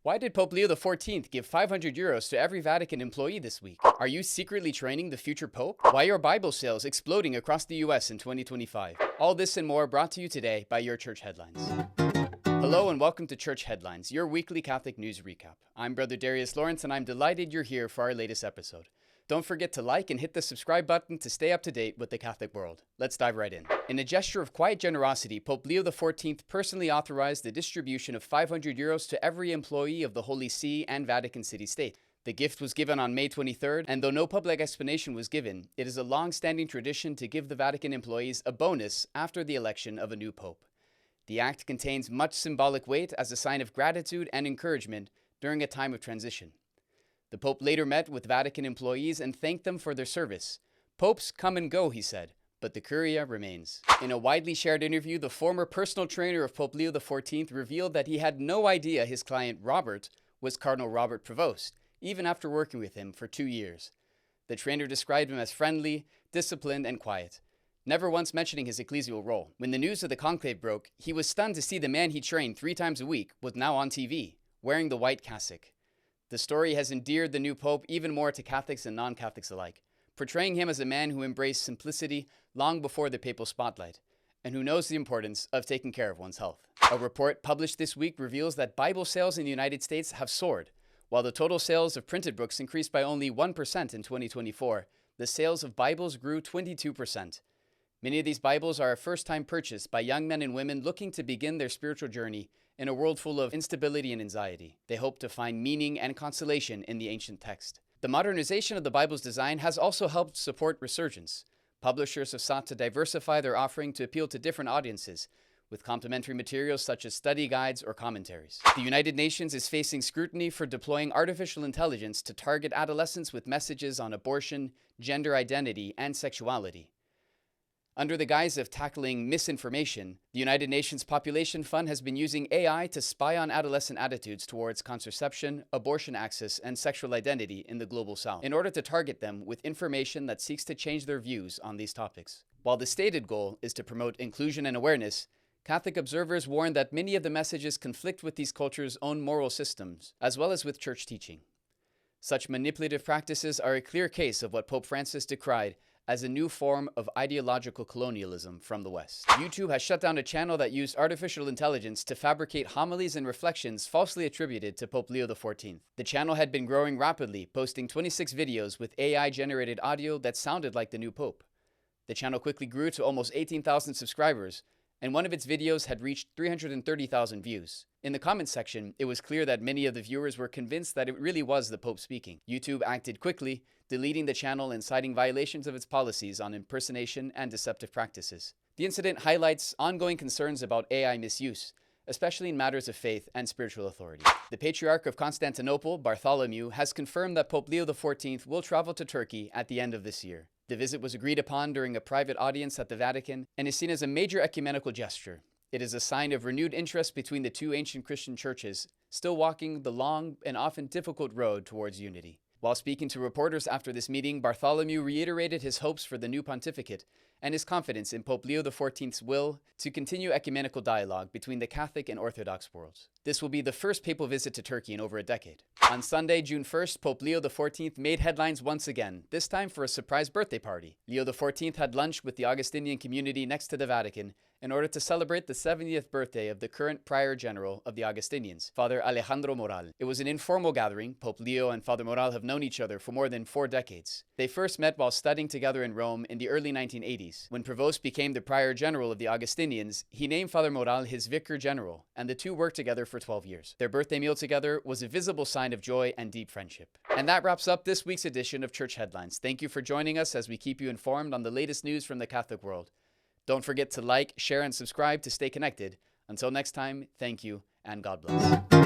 Why did Pope Leo XIV give €500 to every Vatican employee this week? Are you secretly training the future Pope? Why are Bible sales exploding across the US in 2025? All this and more brought to you today by Your Church Headlines. Hello and welcome to Church Headlines, your weekly Catholic news recap. I'm Brother Darius Lawrence and I'm delighted you're here for our latest episode. Don't forget to like and hit the subscribe button to stay up to date with the Catholic world. Let's dive right in. In a gesture of quiet generosity, Pope Leo XIV personally authorized the distribution of €500 to every employee of the Holy See and Vatican City State. The gift was given on May 23rd, and though no public explanation was given, it is a long-standing tradition to give the Vatican employees a bonus after the election of a new pope. The act contains much symbolic weight as a sign of gratitude and encouragement during a time of transition. The Pope later met with Vatican employees and thanked them for their service. "Popes come and go," he said, but the Curia remains. In a widely shared interview, the former personal trainer of Pope Leo XIV revealed that he had no idea his client Robert was Cardinal Robert Prevost, even after working with him for 2 years. The trainer described him as friendly, disciplined, and quiet, never once mentioning his ecclesial role. When the news of the conclave broke, he was stunned to see the man he trained 3 times a week was now on TV, wearing the white cassock. The story has endeared the new pope even more to Catholics and non-Catholics alike, portraying him as a man who embraced simplicity long before the papal spotlight, and who knows the importance of taking care of one's health. A report published this week reveals that Bible sales in the United States have soared. While the total sales of printed books increased by only 1% in 2024, the sales of Bibles grew 22%. Many of these Bibles are a first-time purchase by young men and women looking to begin their spiritual journey in a world full of instability and anxiety. They hope to find meaning and consolation in the ancient text. The modernization of the Bible's design has also helped support resurgence. Publishers have sought to diversify their offering to appeal to different audiences, with complementary materials such as study guides or commentaries. The United Nations is facing scrutiny for deploying artificial intelligence to target adolescents with messages on abortion, gender identity, and sexuality. Under the guise of tackling misinformation, the United Nations Population Fund has been using AI to spy on adolescent attitudes towards contraception, abortion access, and sexual identity in the global south, in order to target them with information that seeks to change their views on these topics. While the stated goal is to promote inclusion and awareness, Catholic observers warn that many of the messages conflict with these cultures' own moral systems, as well as with church teaching. Such manipulative practices are a clear case of what Pope Francis decried as a new form of ideological colonialism from the West. YouTube has shut down a channel that used artificial intelligence to fabricate homilies and reflections falsely attributed to Pope Leo XIV. The channel had been growing rapidly, posting 26 videos with AI-generated audio that sounded like the new Pope. The channel quickly grew to almost 18,000 subscribers, and one of its videos had reached 330,000 views. In the comments section, it was clear that many of the viewers were convinced that it really was the Pope speaking. YouTube acted quickly, deleting the channel and citing violations of its policies on impersonation and deceptive practices. The incident highlights ongoing concerns about AI misuse, especially in matters of faith and spiritual authority. The Patriarch of Constantinople, Bartholomew, has confirmed that Pope Leo XIV will travel to Turkey at the end of this year. The visit was agreed upon during a private audience at the Vatican and is seen as a major ecumenical gesture. It is a sign of renewed interest between the two ancient Christian churches, still walking the long and often difficult road towards unity. While speaking to reporters after this meeting, Bartholomew reiterated his hopes for the new pontificate and his confidence in Pope Leo XIV's will to continue ecumenical dialogue between the Catholic and Orthodox worlds. This will be the first papal visit to Turkey in over a decade. On Sunday, June 1st, Pope Leo XIV made headlines once again, this time for a surprise birthday party. Leo XIV had lunch with the Augustinian community next to the Vatican in order to celebrate the 70th birthday of the current Prior General of the Augustinians, Father Alejandro Moral. It was an informal gathering. Pope Leo and Father Moral have known each other for more than 4 decades. They first met while studying together in Rome in the early 1980s. When Prevost became the Prior General of the Augustinians, he named Father Moral his Vicar General, and the two worked together for 12 years. Their birthday meal together was a visible sign of joy and deep friendship. And that wraps up this week's edition of Church Headlines. Thank you for joining us as we keep you informed on the latest news from the Catholic world. Don't forget to like, share, and subscribe to stay connected. Until next time, thank you, and God bless.